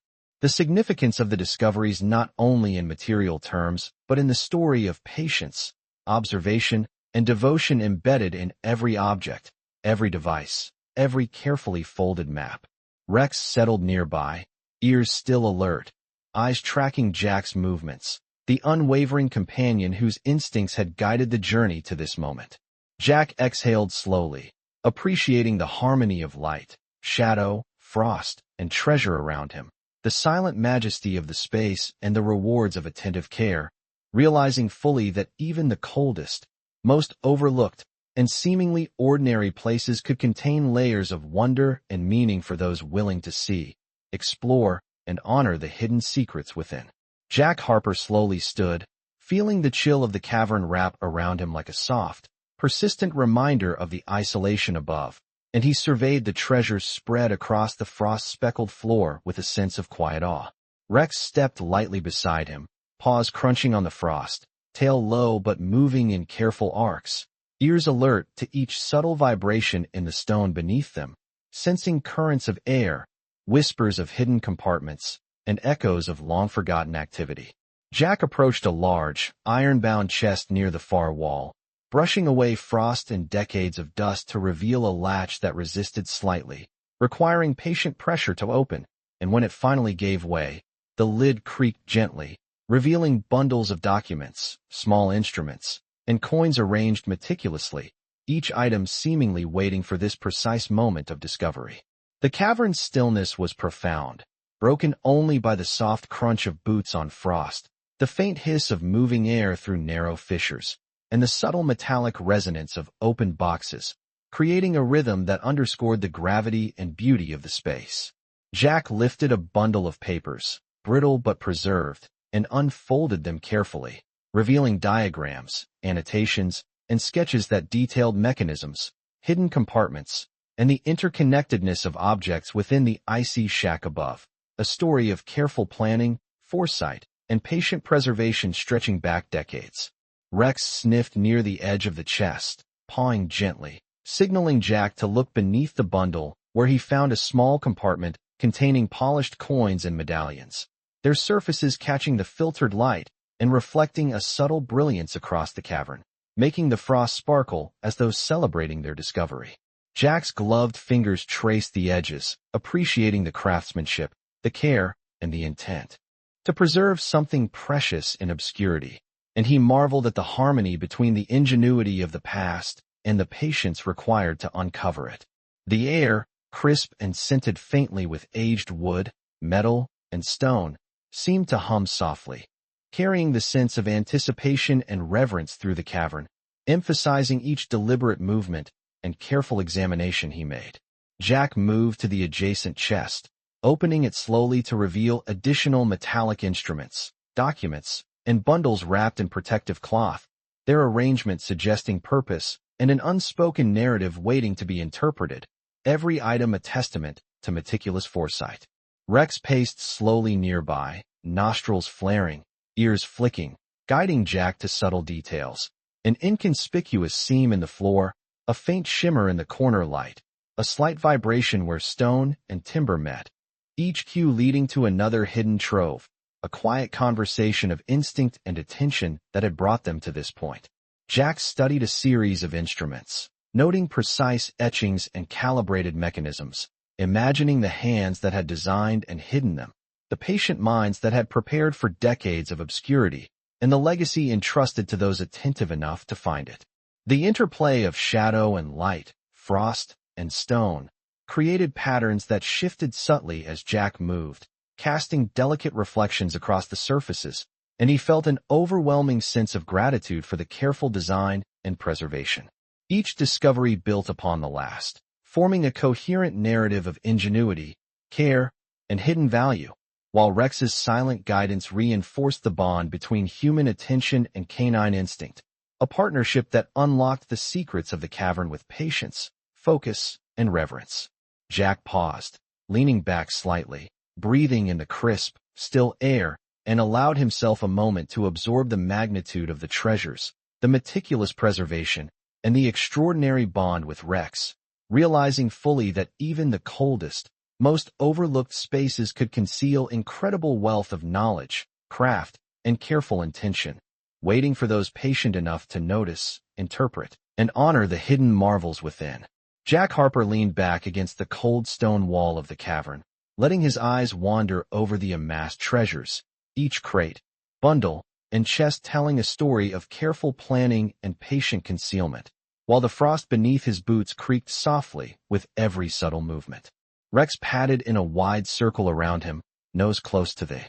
A: the significance of the discoveries not only in material terms, but in the story of patience, observation, and devotion embedded in every object, every device, every carefully folded map. Rex settled nearby, ears still alert, eyes tracking Jack's movements, the unwavering companion whose instincts had guided the journey to this moment. Jack exhaled slowly, appreciating the harmony of light, shadow, frost, and treasure around him, the silent majesty of the space and the rewards of attentive care, realizing fully that even the coldest, most overlooked, and seemingly ordinary places could contain layers of wonder and meaning for those willing to see, explore, and honor the hidden secrets within. Jack Harper slowly stood, feeling the chill of the cavern wrap around him like a soft, persistent reminder of the isolation above, and he surveyed the treasures spread across the frost-speckled floor with a sense of quiet awe. Rex stepped lightly beside him, paws crunching on the frost, tail low but moving in careful arcs, ears alert to each subtle vibration in the stone beneath them, sensing currents of air, whispers of hidden compartments, and echoes of long-forgotten activity. Jack approached a large, iron-bound chest near the far wall, brushing away frost and decades of dust to reveal a latch that resisted slightly, requiring patient pressure to open, and when it finally gave way, the lid creaked gently, revealing bundles of documents, small instruments, and coins arranged meticulously, each item seemingly waiting for this precise moment of discovery. The cavern's stillness was profound, broken only by the soft crunch of boots on frost, the faint hiss of moving air through narrow fissures, and the subtle metallic resonance of open boxes, creating a rhythm that underscored the gravity and beauty of the space. Jack lifted a bundle of papers, brittle but preserved, and unfolded them carefully, revealing diagrams, annotations, and sketches that detailed mechanisms, hidden compartments, and the interconnectedness of objects within the icy shack above, a story of careful planning, foresight, and patient preservation stretching back decades. Rex sniffed near the edge of the chest, pawing gently, signaling Jack to look beneath the bundle, where he found a small compartment containing polished coins and medallions, their surfaces catching the filtered light and reflecting a subtle brilliance across the cavern, making the frost sparkle as though celebrating their discovery. Jack's gloved fingers traced the edges, appreciating the craftsmanship, the care, and the intent to preserve something precious in obscurity, and he marveled at the harmony between the ingenuity of the past and the patience required to uncover it. The air, crisp and scented faintly with aged wood, metal, and stone, seemed to hum softly, carrying the sense of anticipation and reverence through the cavern, emphasizing each deliberate movement and careful examination he made. Jack moved to the adjacent chest, opening it slowly to reveal additional metallic instruments, documents, and bundles wrapped in protective cloth, their arrangement suggesting purpose and an unspoken narrative waiting to be interpreted, every item a testament to meticulous foresight. Rex paced slowly nearby, nostrils flaring, ears flicking, guiding Jack to subtle details. An inconspicuous seam in the floor, a faint shimmer in the corner light, a slight vibration where stone and timber met, each cue leading to another hidden trove, a quiet conversation of instinct and attention that had brought them to this point. Jack studied a series of instruments, noting precise etchings and calibrated mechanisms, imagining the hands that had designed and hidden them, the patient minds that had prepared for decades of obscurity, and the legacy entrusted to those attentive enough to find it. The interplay of shadow and light, frost and stone, created patterns that shifted subtly as Jack moved, casting delicate reflections across the surfaces, and he felt an overwhelming sense of gratitude for the careful design and preservation. Each discovery built upon the last, forming a coherent narrative of ingenuity, care, and hidden value, while Rex's silent guidance reinforced the bond between human attention and canine instinct, a partnership that unlocked the secrets of the cavern with patience, focus, and reverence. Jack paused, leaning back slightly, breathing in the crisp, still air, and allowed himself a moment to absorb the magnitude of the treasures, the meticulous preservation, and the extraordinary bond with Rex, realizing fully that even the coldest, most overlooked spaces could conceal incredible wealth of knowledge, craft, and careful intention, waiting for those patient enough to notice, interpret, and honor the hidden marvels within. Jack Harper leaned back against the cold stone wall of the cavern, letting his eyes wander over the amassed treasures, each crate, bundle, and chest telling a story of careful planning and patient concealment, while the frost beneath his boots creaked softly with every subtle movement. Rex padded in a wide circle around him, nose close to the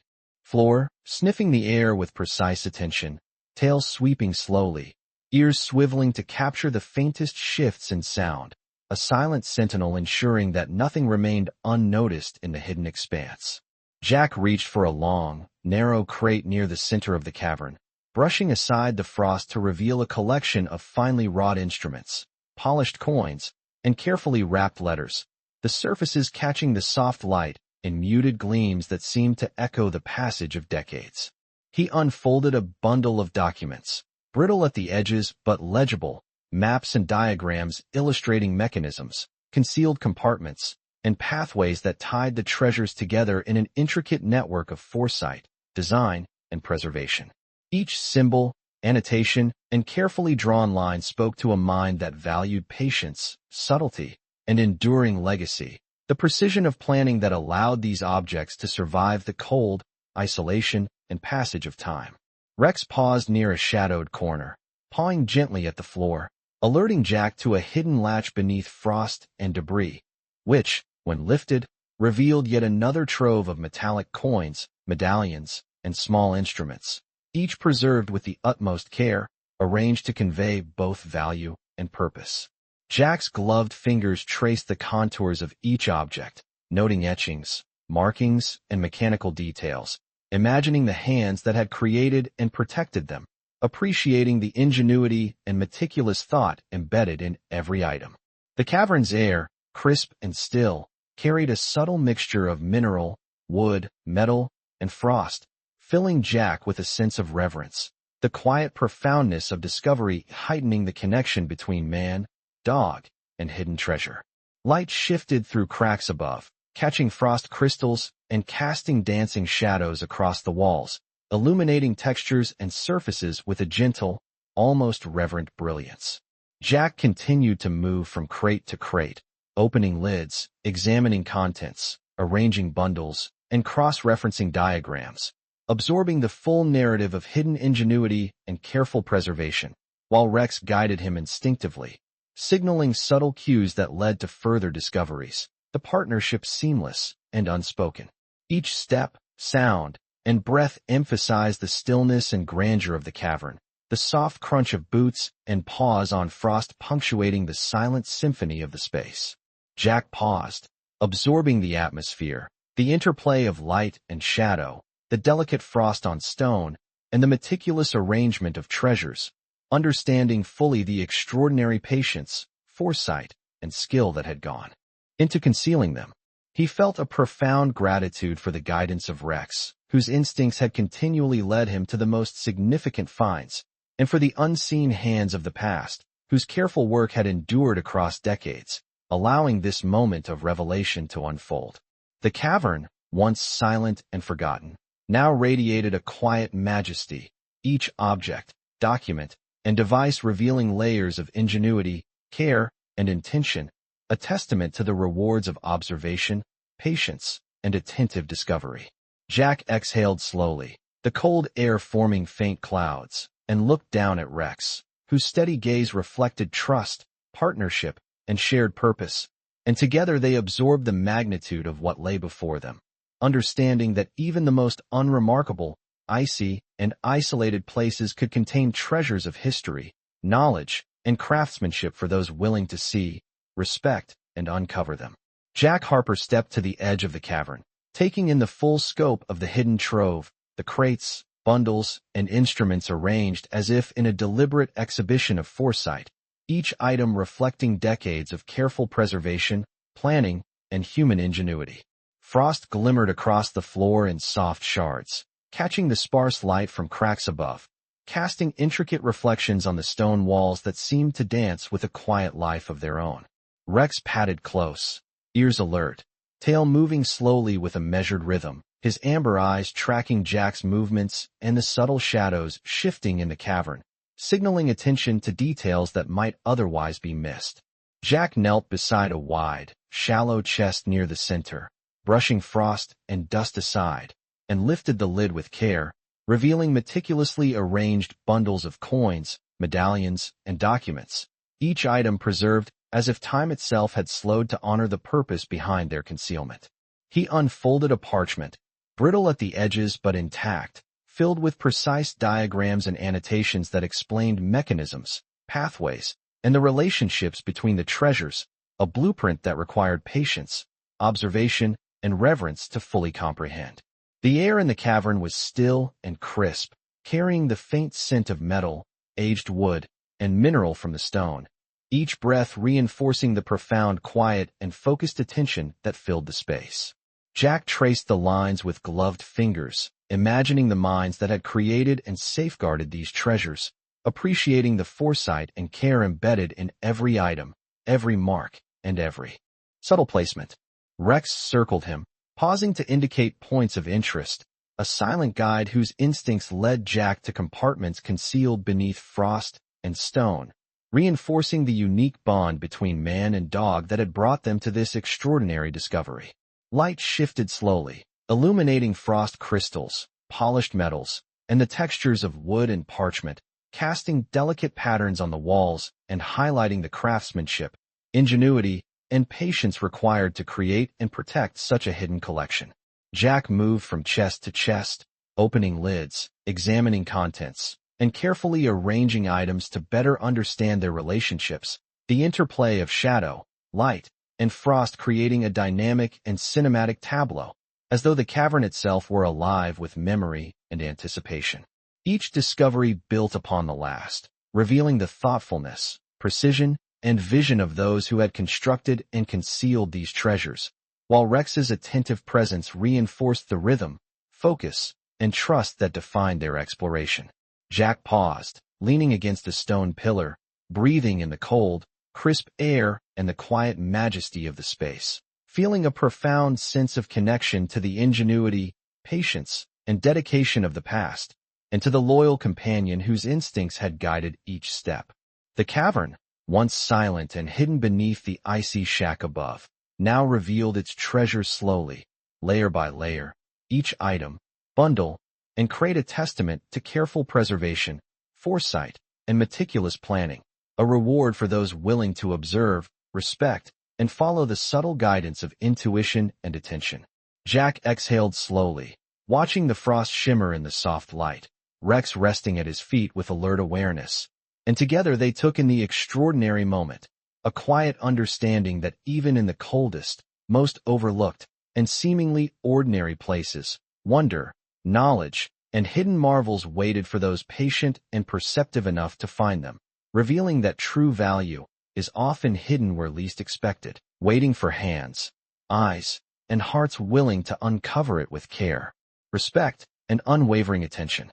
A: floor, sniffing the air with precise attention, tail sweeping slowly, ears swiveling to capture the faintest shifts in sound, a silent sentinel ensuring that nothing remained unnoticed in the hidden expanse. Jack reached for a long, narrow crate near the center of the cavern, brushing aside the frost to reveal a collection of finely wrought instruments, polished coins, and carefully wrapped letters, the surfaces catching the soft light in muted gleams that seemed to echo the passage of decades. He unfolded a bundle of documents, brittle at the edges but legible, maps and diagrams illustrating mechanisms, concealed compartments, and pathways that tied the treasures together in an intricate network of foresight, design, and preservation. Each symbol, annotation, and carefully drawn line spoke to a mind that valued patience, subtlety, and enduring legacy, the precision of planning that allowed these objects to survive the cold, isolation, and passage of time. Rex paused near a shadowed corner, pawing gently at the floor, alerting Jack to a hidden latch beneath frost and debris, which, when lifted, revealed yet another trove of metallic coins, medallions, and small instruments, each preserved with the utmost care, arranged to convey both value and purpose. Jack's gloved fingers traced the contours of each object, noting etchings, markings, and mechanical details, imagining the hands that had created and protected them, appreciating the ingenuity and meticulous thought embedded in every item. The cavern's air, crisp and still, carried a subtle mixture of mineral, wood, metal, and frost, filling Jack with a sense of reverence. The quiet profoundness of discovery heightening the connection between man, dog, and hidden treasure. Light shifted through cracks above, catching frost crystals and casting dancing shadows across the walls, illuminating textures and surfaces with a gentle, almost reverent brilliance. Jack continued to move from crate to crate, opening lids, examining contents, arranging bundles, and cross-referencing diagrams, absorbing the full narrative of hidden ingenuity and careful preservation, while Rex guided him instinctively, signaling subtle cues that led to further discoveries, the partnership seamless and unspoken. Each step, sound, and breath emphasized the stillness and grandeur of the cavern, the soft crunch of boots and paws on frost punctuating the silent symphony of the space. Jack paused, absorbing the atmosphere, the interplay of light and shadow, the delicate frost on stone, and the meticulous arrangement of treasures, understanding fully the extraordinary patience, foresight, and skill that had gone into concealing them. He felt a profound gratitude for the guidance of Rex, whose instincts had continually led him to the most significant finds, and for the unseen hands of the past, whose careful work had endured across decades, allowing this moment of revelation to unfold. The cavern, once silent and forgotten, now radiated a quiet majesty, each object, document, and device revealing layers of ingenuity, care, and intention, a testament to the rewards of observation, patience, and attentive discovery. Jack exhaled slowly, the cold air forming faint clouds, and looked down at Rex, whose steady gaze reflected trust, partnership, and shared purpose, and together they absorbed the magnitude of what lay before them, understanding that even the most unremarkable, icy, and isolated places could contain treasures of history, knowledge, and craftsmanship for those willing to see, respect, and uncover them. Jack Harper stepped to the edge of the cavern, taking in the full scope of the hidden trove, the crates, bundles, and instruments arranged as if in a deliberate exhibition of foresight, each item reflecting decades of careful preservation, planning, and human ingenuity. Frost glimmered across the floor in soft shards, catching the sparse light from cracks above, casting intricate reflections on the stone walls that seemed to dance with a quiet life of their own. Rex padded close, ears alert, tail moving slowly with a measured rhythm, his amber eyes tracking Jack's movements and the subtle shadows shifting in the cavern, signaling attention to details that might otherwise be missed. Jack knelt beside a wide, shallow chest near the center, brushing frost and dust aside, and lifted the lid with care, revealing meticulously arranged bundles of coins, medallions, and documents, each item preserved as if time itself had slowed to honor the purpose behind their concealment. He unfolded a parchment, brittle at the edges but intact, filled with precise diagrams and annotations that explained mechanisms, pathways, and the relationships between the treasures, a blueprint that required patience, observation, and reverence to fully comprehend. The air in the cavern was still and crisp, carrying the faint scent of metal, aged wood, and mineral from the stone, each breath reinforcing the profound quiet and focused attention that filled the space. Jack traced the lines with gloved fingers, imagining the minds that had created and safeguarded these treasures, appreciating the foresight and care embedded in every item, every mark, and every subtle placement. Rex circled him, pausing to indicate points of interest, a silent guide whose instincts led Jack to compartments concealed beneath frost and stone, reinforcing the unique bond between man and dog that had brought them to this extraordinary discovery. Light shifted slowly, illuminating frost crystals, polished metals, and the textures of wood and parchment, casting delicate patterns on the walls and highlighting the craftsmanship, ingenuity, and patience required to create and protect such a hidden collection. Jack moved from chest to chest, opening lids, examining contents, and carefully arranging items to better understand their relationships, the interplay of shadow, light, and frost creating a dynamic and cinematic tableau, as though the cavern itself were alive with memory and anticipation. Each discovery built upon the last, revealing the thoughtfulness, precision, and vision of those who had constructed and concealed these treasures, while Rex's attentive presence reinforced the rhythm, focus, and trust that defined their exploration. Jack paused, leaning against a stone pillar, breathing in the cold, crisp air and the quiet majesty of the space, feeling a profound sense of connection to the ingenuity, patience, and dedication of the past, and to the loyal companion whose instincts had guided each step. The cavern, once silent and hidden beneath the icy shack above, now revealed its treasures slowly, layer by layer, each item, bundle, and crate a testament to careful preservation, foresight, and meticulous planning, a reward for those willing to observe, respect, and follow the subtle guidance of intuition and attention. Jack exhaled slowly, watching the frost shimmer in the soft light, Rex resting at his feet with alert awareness, and together they took in the extraordinary moment, a quiet understanding that even in the coldest, most overlooked, and seemingly ordinary places, wonder, knowledge, and hidden marvels waited for those patient and perceptive enough to find them, revealing that true value is often hidden where least expected, waiting for hands, eyes, and hearts willing to uncover it with care, respect, and unwavering attention.